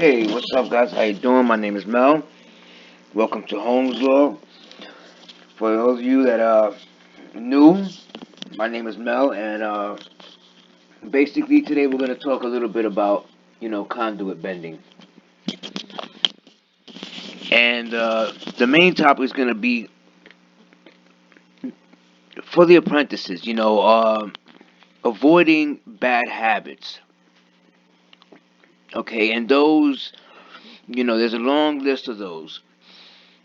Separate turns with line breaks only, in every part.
Hey, what's up, guys? How you doing? My name is Mel. Welcome to Holmzlaw. For those of you that are new, my name is Mel, and basically today we're gonna talk a little bit about conduit bending, and the main topic is gonna be for the apprentices. Avoiding bad habits. Okay, and those, there's a long list of those.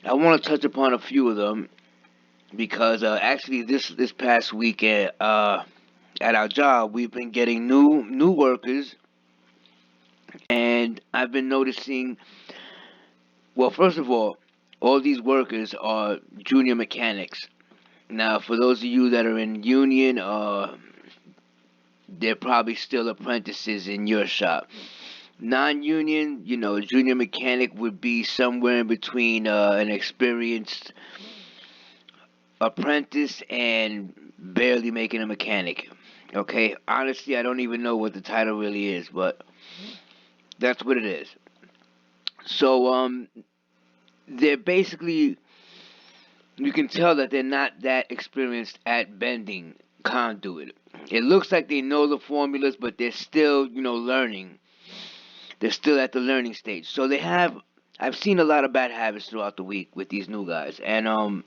I want to touch upon a few of them because actually this past weekend at our job we've been getting new workers, and I've been noticing. Well, first of all these workers are junior mechanics. Now, for those of you that are in union, they're probably still apprentices in your shop. Non-union, junior mechanic would be somewhere in between an experienced apprentice and barely making a mechanic. Okay, honestly, I don't even know what the title really is, but that's what it is. So, they're basically, you can tell that they're not that experienced at bending conduit. It looks like they know the formulas, but they're still, learning. They're still at the learning stage. So I've seen a lot of bad habits throughout the week with these new guys, and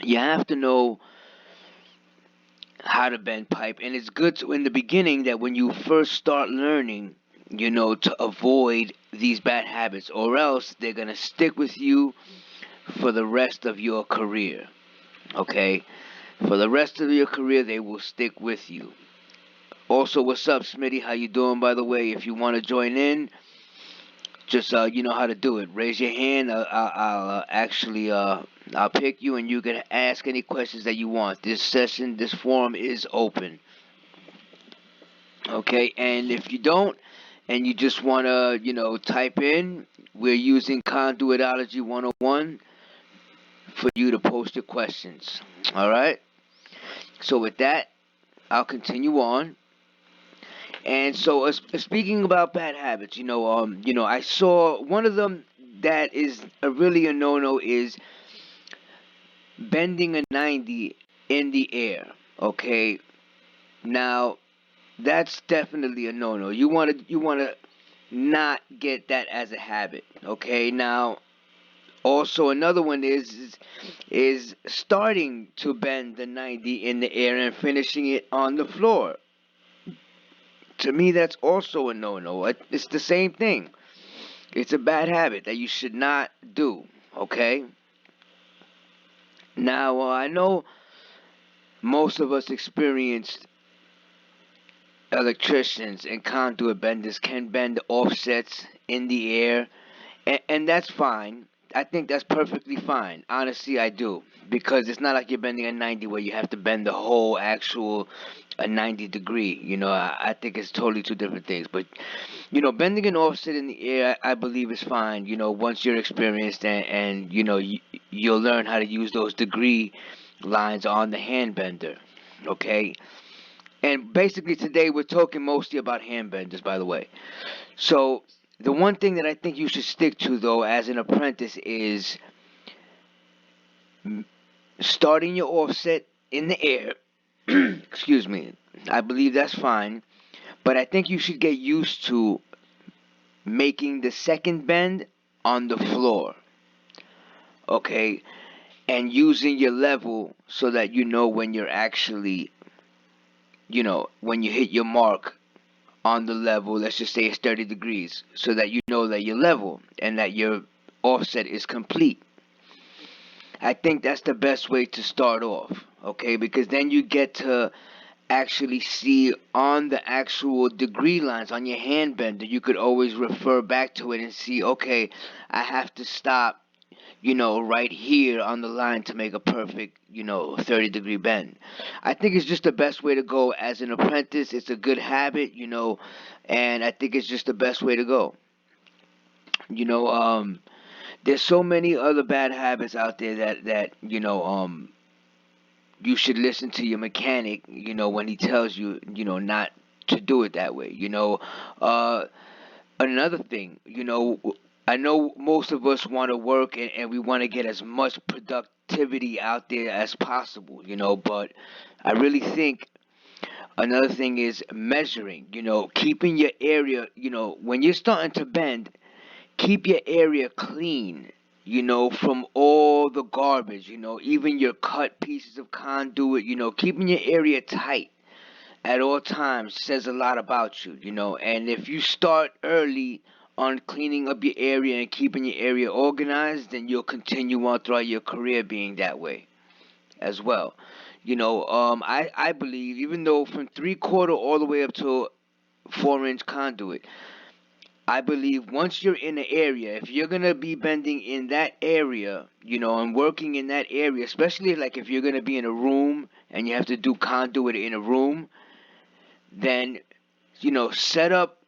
you have to know how to bend pipe, and it's good to, in the beginning, that when you first start learning, to avoid these bad habits, or else they're gonna stick with you for the rest of your career. Okay, for the rest of your career, they will stick with you. Also, what's up, Smitty? How you doing? By the way, if you want to join in, just you know how to do it. Raise your hand. I'll actually I'll pick you, and you can ask any questions that you want. This forum is open. Okay, and if you don't, and you just want to, type in, we're using Conduitology 101 for you to post your questions. All right. So with that, I'll continue on. And so, speaking about bad habits, I saw one of them that is really a no-no is bending a 90 in the air. Okay, now that's definitely a no-no. You want to not get that as a habit. Okay, now also another one is starting to bend the 90 in the air and finishing it on the floor. To me, that's also a no-no. It's the same thing. It's a bad habit that you should not do. Okay. Now, I know most of us experienced electricians and conduit benders can bend offsets in the air, and that's fine. I think that's perfectly fine. Honestly, I do, because it's not like you're bending a 90 where you have to bend the whole actual a 90 degree. I think it's totally two different things. But bending an offset in the air, I believe is fine. Once you're experienced, and you'll learn how to use those degree lines on the hand bender. Okay. And basically today we're talking mostly about hand benders, by the way. So the one thing that I think you should stick to, though, as an apprentice is starting your offset in the air. Excuse me. I believe that's fine. But I think you should get used to making the second bend on the floor. Okay? And using your level so that you know when you're actually, when you hit your mark on the level, let's just say it's 30 degrees, so that you know that you're level and that your offset is complete. I think that's the best way to start off, okay? Because then you get to actually see on the actual degree lines on your hand bender, you could always refer back to it and see, okay, I have to stop, right here on the line to make a perfect, 30-degree bend. I think it's just the best way to go as an apprentice. It's a good habit, and I think it's just the best way to go. You know, there's so many other bad habits out there that you should listen to your mechanic, when he tells you, not to do it that way. Uh, Another thing, I know most of us want to work, and we want to get as much productivity out there as possible, but I really think another thing is measuring, keeping your area, when you're starting to bend, keep your area clean, from all the garbage, even your cut pieces of conduit, keeping your area tight at all times says a lot about you, and if you start early on cleaning up your area and keeping your area organized, then you'll continue on throughout your career being that way as well. I believe even though from 3/4 all the way up to 4-inch conduit, I believe once you're in the area, if you're gonna be bending in that area, and working in that area, especially like if you're gonna be in a room and you have to do conduit in a room, then set up,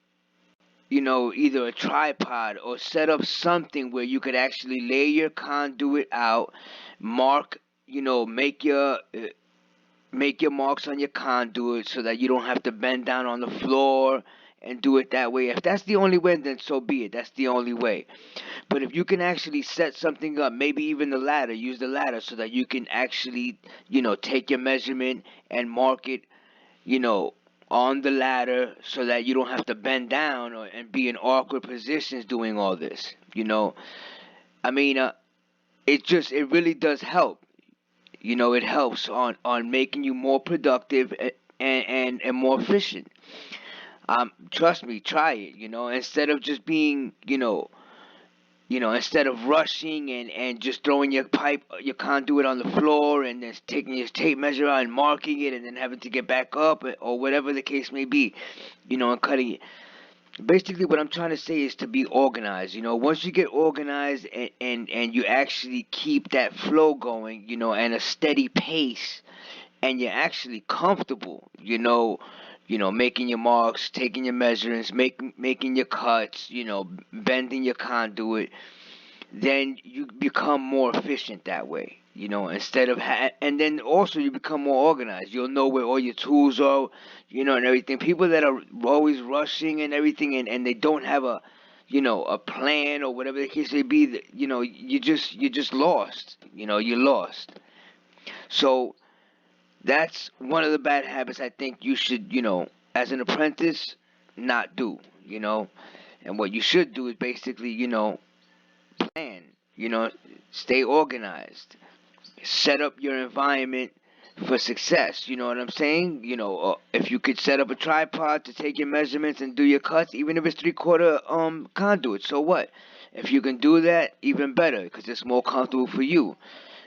either a tripod or set up something where you could actually lay your conduit out, mark, make your marks on your conduit so that you don't have to bend down on the floor and do it that way. If that's the only way, then so be it. That's the only way. But if you can actually set something up, maybe even the ladder, use the ladder so that you can actually, take your measurement and mark it, you know, on the ladder so that you don't have to bend down and be in awkward positions doing all this. I mean, it really does help. It helps on making you more productive and more efficient. Trust me, try it. Instead of just being, instead of rushing and just throwing your conduit on the floor and then taking your tape measure out and marking it and then having to get back up or whatever the case may be, and cutting it. Basically, what I'm trying to say is to be organized. Once you get organized and you actually keep that flow going, and a steady pace, and you're actually comfortable, making your marks, taking your measurements, making your cuts, bending your conduit, then you become more efficient that way. Instead of and then also you become more organized. You'll know where all your tools are, and everything. People that are always rushing and everything, and they don't have a plan or whatever the case may be. You're just lost. You're lost. So that's one of the bad habits I think you should, as an apprentice, not do. And what you should do is basically, plan, you know, stay organized, set up your environment for success. You know what I'm saying? If you could set up a tripod to take your measurements and do your cuts, even if it's 3/4 conduit, so what? If you can do that, even better, because it's more comfortable for you.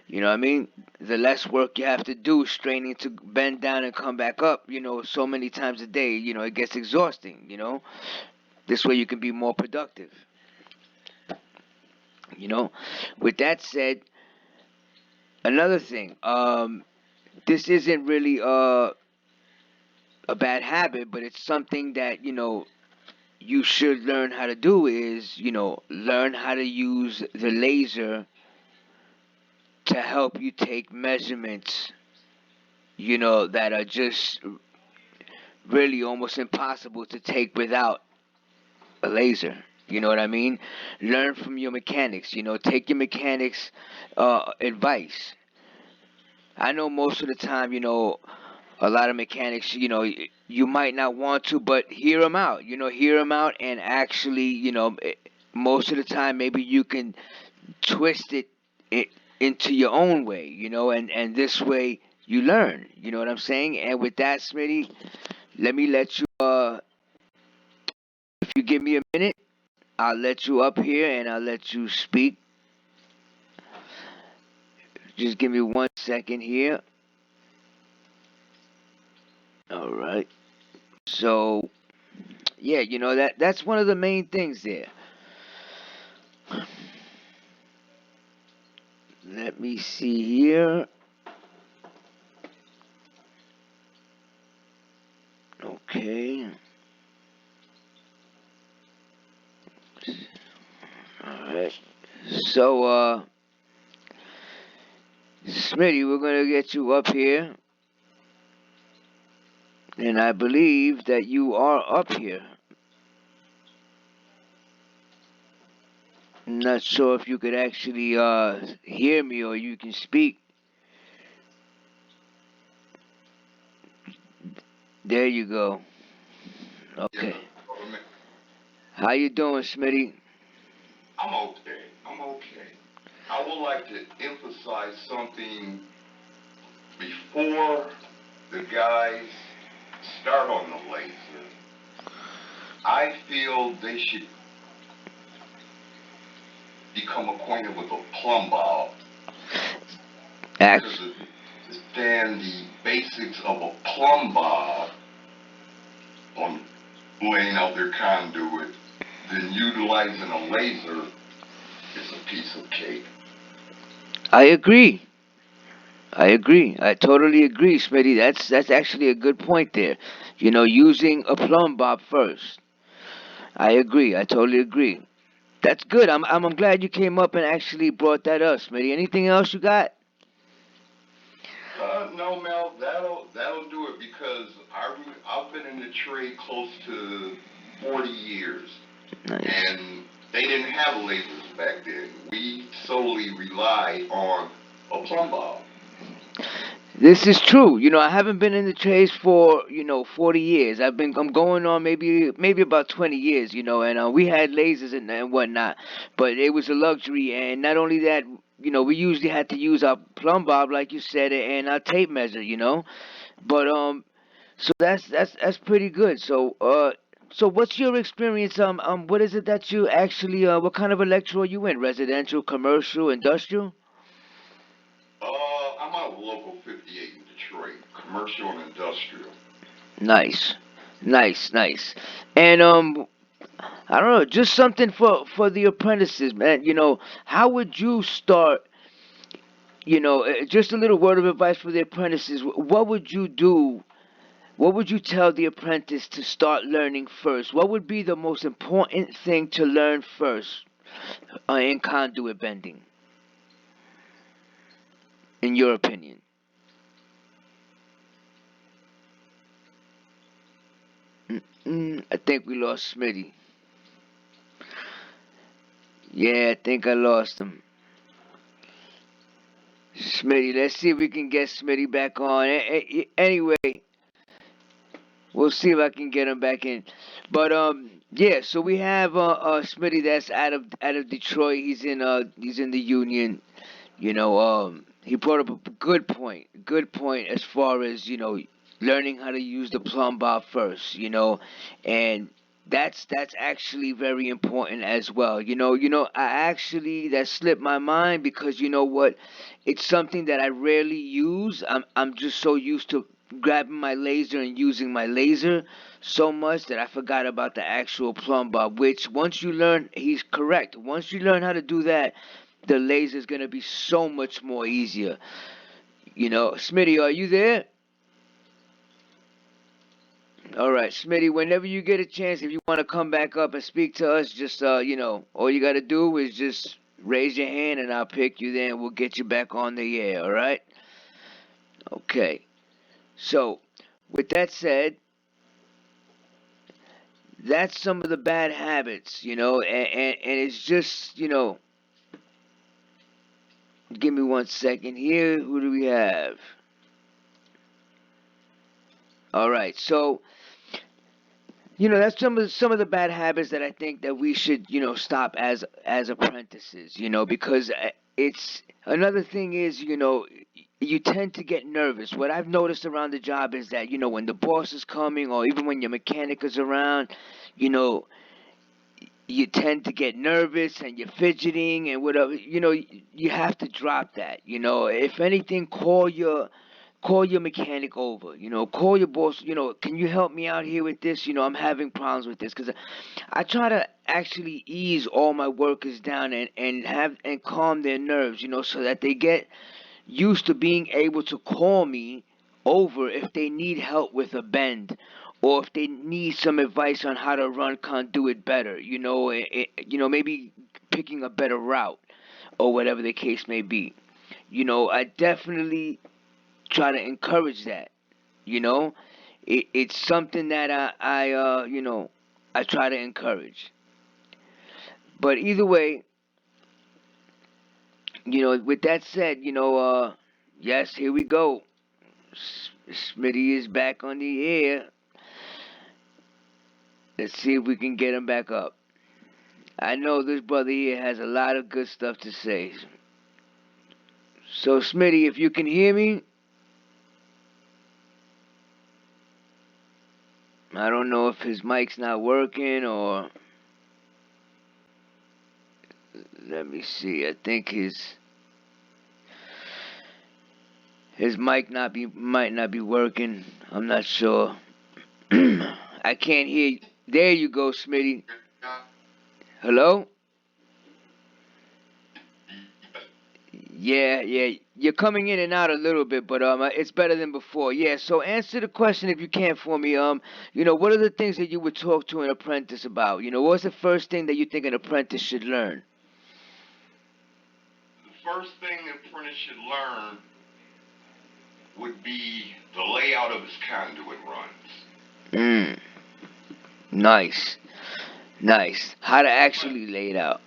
You know what I mean? The less work you have to do straining to bend down and come back up, so many times a day, it gets exhausting. This way you can be more productive. You know, with that said, another thing, this isn't really a bad habit, but it's something that you should learn how to do is learn how to use the laser to help you take measurements that are just really almost impossible to take without a laser. You know what I mean? Learn from your mechanics. Take your mechanics' advice. I know most of the time, a lot of mechanics, you might not want to, but hear them out. Hear them out, and actually, most of the time, maybe you can twist it into your own way, and this way you learn. You know what I'm saying? And with that, Smitty, let me let you. If you give me a minute, I'll let you up here and I'll let you speak. Just give me 1 second here. All right. So yeah, that's one of the main things there. Let me see here. Okay. All right. So Smitty, we're gonna get you up here, and I believe that you are up here. Not sure if you could actually hear me or you can speak. There you go.
Yeah,
Okay.
I mean,
How you doing, Smitty?
I'm okay. I'm okay. I would like to emphasize something before the guys start on the laser. I feel they should become acquainted with a plumb bob because
Act.
of understand the basics of a plumb bob on laying out their conduit, then utilizing a laser is a piece of cake.
I agree. I agree. I totally agree, Smitty. That's actually a good point there. Using a plumb bob first. I agree. I totally agree. That's good. I'm glad you came up and actually brought that up, Smitty. Anything else you got?
No, Mel, that'll do it because I've been in the trade close to 40 years,
Nice.
and they didn't have lasers back then. We solely relied on a plumb bob.
This is true. I haven't been in the trades for 40 years. I'm going on maybe about 20 years. And we had lasers and whatnot, but it was a luxury. And not only that, we usually had to use our plumb bob, like you said, and our tape measure. But so that's pretty good. So what's your experience? What is it that you actually what kind of electro are you in? Residential, commercial, industrial?
I'm out of local 58 in Detroit, commercial and industrial.
Nice, nice, nice. And I don't know, just something for the apprentices, man. How would you start? Just a little word of advice for the apprentices. What would you do? What would you tell the apprentice to start learning first? What would be the most important thing to learn first in conduit bending, in your opinion? I think we lost Smitty. Yeah, I think I lost him. Smitty, let's see if we can get Smitty back on. Anyway, we'll see if I can get him back in. But yeah. So we have Smitty that's out of Detroit. He's in the Union. He brought up a good point. Good point as far as learning how to use the plumb bob first. And that's actually very important as well. I actually that slipped my mind because you know what, it's something that I rarely use. I'm just so used to grabbing my laser and using my laser so much that I forgot about the actual plumb bob. Which once you learn, he's correct. Once you learn how to do that, the laser is gonna be so much more easier. Smitty, are you there? All right, Smitty. Whenever you get a chance, if you want to come back up and speak to us, just all you gotta do is just raise your hand and I'll pick you. Then we'll get you back on the air. All right? Okay. So, with that said, that's some of the bad habits, and it's just, give me one second here. Who do we have? All right. So, that's some of the bad habits that I think that we should stop as apprentices, because it's another thing is you tend to get nervous. What I've noticed around the job is that when the boss is coming or even when your mechanic is around, you know you tend to get nervous and you're fidgeting and whatever. You have to drop that. If anything, call your mechanic over. Call your boss. Can you help me out here with this? I'm having problems with this because I try to actually ease all my workers down and calm their nerves. So that they get used to being able to call me over if they need help with a bend or if they need some advice on how to run conduit better. Maybe picking a better route or whatever the case may be. I definitely try to encourage that. You know, it's something that I try to encourage. But either way, with that said, yes, here we go. Smitty is back on the air. Let's see if we can get him back up. I know this brother here has a lot of good stuff to say. So, Smitty, if you can hear me, I don't know if his mic's not working or. Let me see. I think his might not be working. I'm not sure. I can't hear you. There you go, Smitty. Hello? Yeah, yeah. You're coming in and out a little bit, but it's better than before. Yeah. So answer the question if you can for me. What are the things that you would talk to an apprentice about? What's the first thing that you think an apprentice should learn?
The first thing an apprentice should learn would be the layout of his conduit runs.
Nice, nice. How to actually lay it out.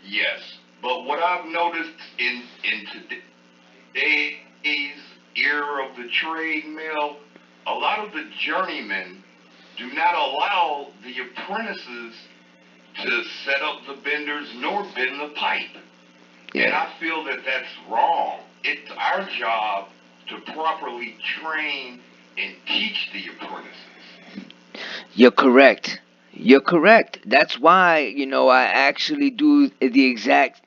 Yes, but what I've noticed in today's era of the trade mill, a lot of the journeymen do not allow the apprentices to set up the benders nor bend the pipe.
Yeah.
And I feel that that's wrong. It's our job to properly train and teach the apprentices.
You're correct. You're correct. That's why, I actually do the exact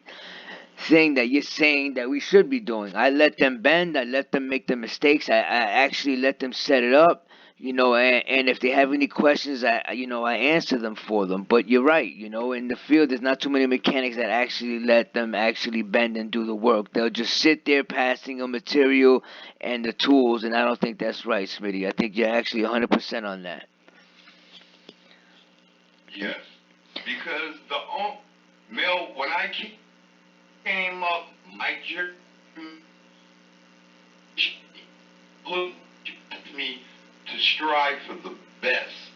thing that you're saying that we should be doing. I let them bend, I let them make the mistakes, I actually let them set it up, and if they have any questions, I answer them for them. But you're right, in the field, there's not too many mechanics that actually let them actually bend and do the work. They'll just sit there passing a material and the tools, and I don't think that's right, Smitty. I think you're actually 100% on that.
Yes, because Mel, when I came up, my journey pushed me to strive for the best.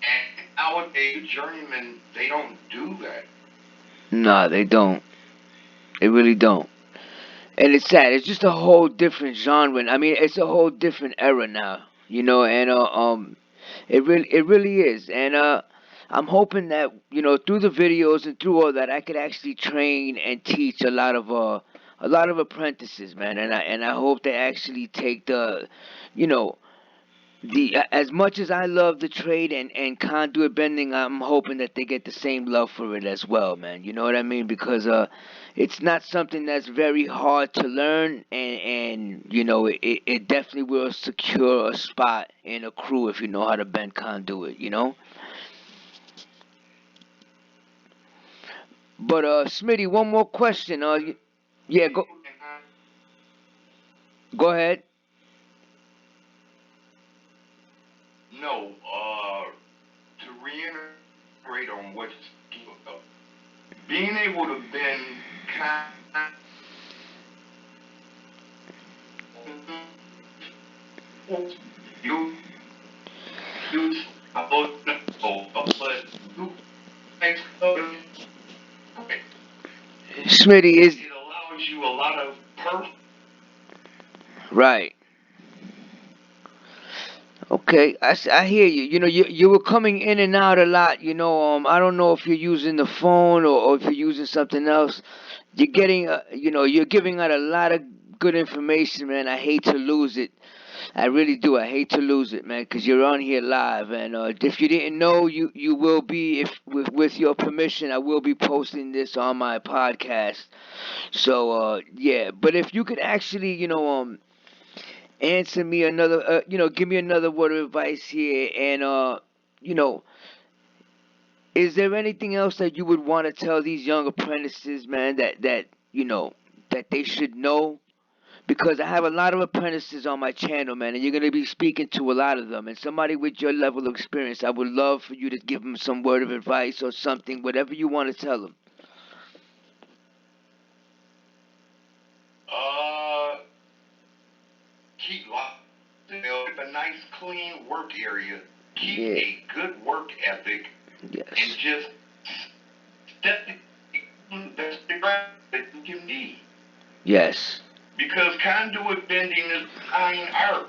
And nowadays, journeymen, they don't do that.
Nah, they don't. They really don't. And it's sad. It's just a whole different genre. I mean, it's a whole different era now. And it really is. And I'm hoping that through the videos and through all that, I could actually train and teach a lot of apprentices, man. And I hope they actually take you know, as much as I love the trade and conduit bending, I'm hoping that they get the same love for it as well, man. You know what I mean? Because it's not something that's very hard to learn, and it definitely will secure a spot in a crew if you know how to bend conduit. But Smitty, one more question. Yeah, go ahead.
No, to reiterate on what being able to bend kind you do but you
Smitty is
it allows you a lot of
right. Okay, I hear you. You were coming in and out a lot. I don't know if you're using the phone or if you're using something else. You're giving out a lot of good information, man. I hate to lose it. I really do. I hate to lose it, man, because you're on here live, and if you didn't know, you will be, if with your permission, I will be posting this on my podcast. So yeah, but if you could actually, answer me another, give me another word of advice here, and you know, is there anything else that you would want to tell these young apprentices, man, that they should know? Because I have a lot of apprentices on my channel, man, and you're gonna be speaking to a lot of them. And somebody with your level of experience, I would love for you to give them some word of advice or something, whatever you want to tell them.
uh keep a nice clean work area. Keep
Yeah.
a good work ethic and
Yes.
just step
Yes.
Because conduit bending is dying art.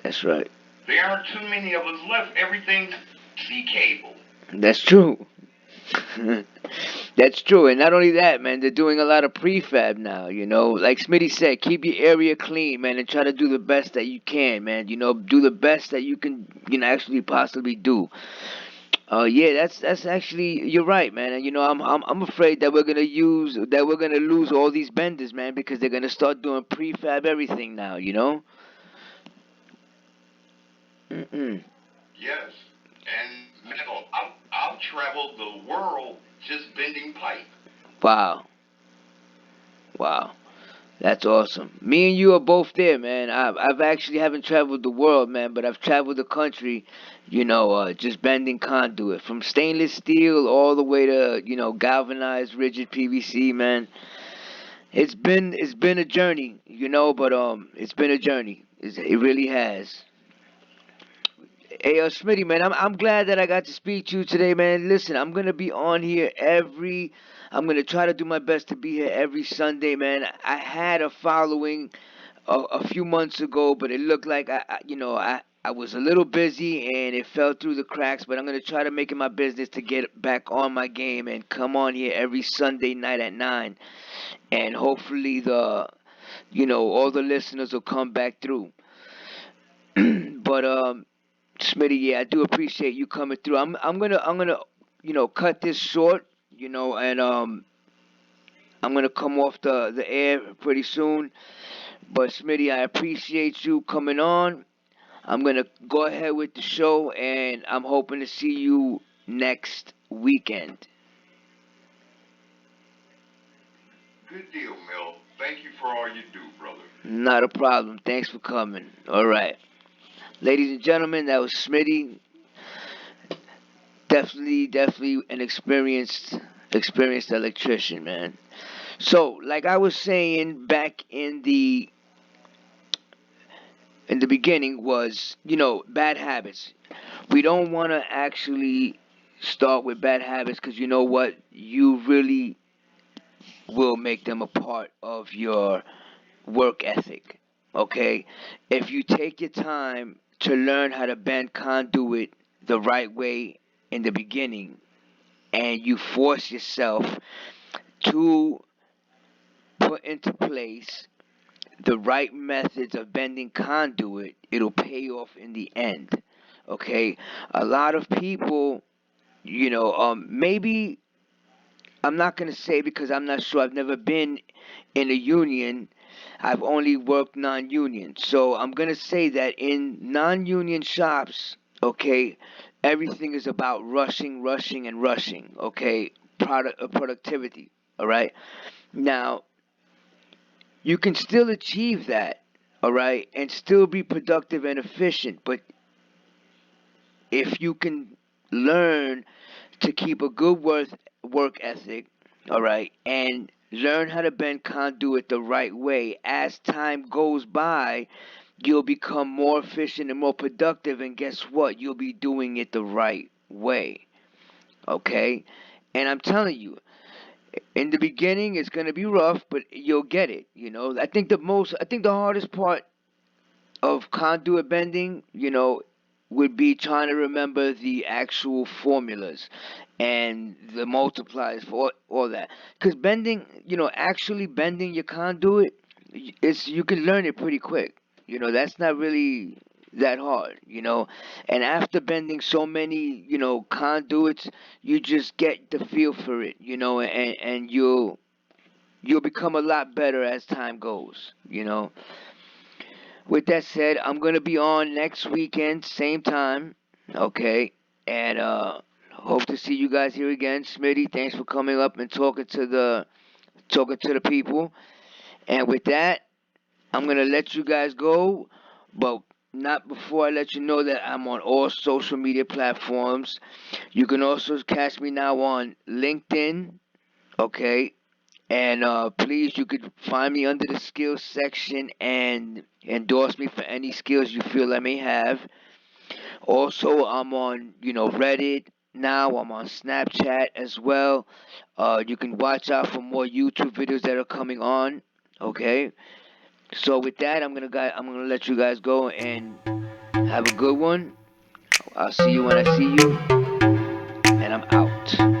That's right.
There aren't too many of us left. Everything's sea cable.
That's true. That's true, and not only that, man, they're doing a lot of prefab now. Like Smitty said, keep your area clean, man, and try to do the best that you can, man. Do the best that you can, actually possibly do. Yeah, that's actually you're right, man. And I'm afraid that we're gonna lose all these benders, man, because they're gonna start doing prefab everything now. Mm-mm.
Yes. And metal. I've traveled the world just bending pipe.
Wow, wow. That's awesome. Me and you are both there, man. I've actually haven't traveled the world, man, but I've traveled the country, just bending conduit from stainless steel all the way to galvanized rigid PVC, man. It's been a journey, but it's been a journey. It really has. Hey, Smitty, man, I'm glad that I got to speak to you today, man. Listen, I'm gonna be on here every. I'm gonna try to do my best to be here every Sunday, man. I had a following a few months ago, but it looked like I was a little busy and it fell through the cracks. But I'm gonna try to make it my business to get back on my game and come on here every Sunday night at 9, and hopefully all the listeners will come back through. But Smitty, yeah, I do appreciate you coming through. I'm gonna cut this short, and I'm gonna come off the air pretty soon. But Smitty, I appreciate you coming on. I'm gonna go ahead with the show, and I'm hoping to see you next weekend.
Good deal, Mel. Thank you for all you do, brother.
Not a problem. Thanks for coming. All right, ladies and gentlemen, that was Smitty. Definitely an experienced electrician, man. So, like I was saying back in the beginning, was bad habits. We don't want to actually start with bad habits, because you know what, you really will make them a part of your work ethic. Okay, if you take your time to learn how to bend conduit the right way in the beginning, and you force yourself to put into place the right methods of bending conduit, it'll pay off in the end. Okay, a lot of people, maybe I'm not gonna say, because I'm not sure. I've never been in a union. I've only worked non-union, so I'm gonna say that in non-union shops, okay, everything is about rushing, rushing, and rushing. Okay, productivity. All right. Now, you can still achieve that, all right, and still be productive and efficient. But if you can learn to keep a good work ethic, all right, and learn how to bend conduit the right way, as time goes by, you'll become more efficient and more productive. And guess what? You'll be doing it the right way, okay? And I'm telling you, in the beginning, it's gonna be rough, but you'll get it. I think the hardest part of conduit bending, would be trying to remember the actual formulas and the multipliers for all that. Because bending, actually bending your conduit, you can learn it pretty quick. That's not really that hard. And after bending so many, conduits, you just get the feel for it. And you'll become a lot better as time goes. With that said, I'm gonna be on next weekend, same time. Okay, and hope to see you guys here again. Smitty, thanks for coming up and talking to the people. And with that, I'm gonna let you guys go, but not before I let you know that I'm on all social media platforms. You can also catch me now on LinkedIn. Okay, and please, you could find me under the skills section and endorse me for any skills you feel I may have. Also, I'm on, Reddit now. I'm on Snapchat as well. You can watch out for more YouTube videos that are coming on. Okay. So with that, I'm gonna let you guys go and have a good one. I'll see you when I see you, and I'm out.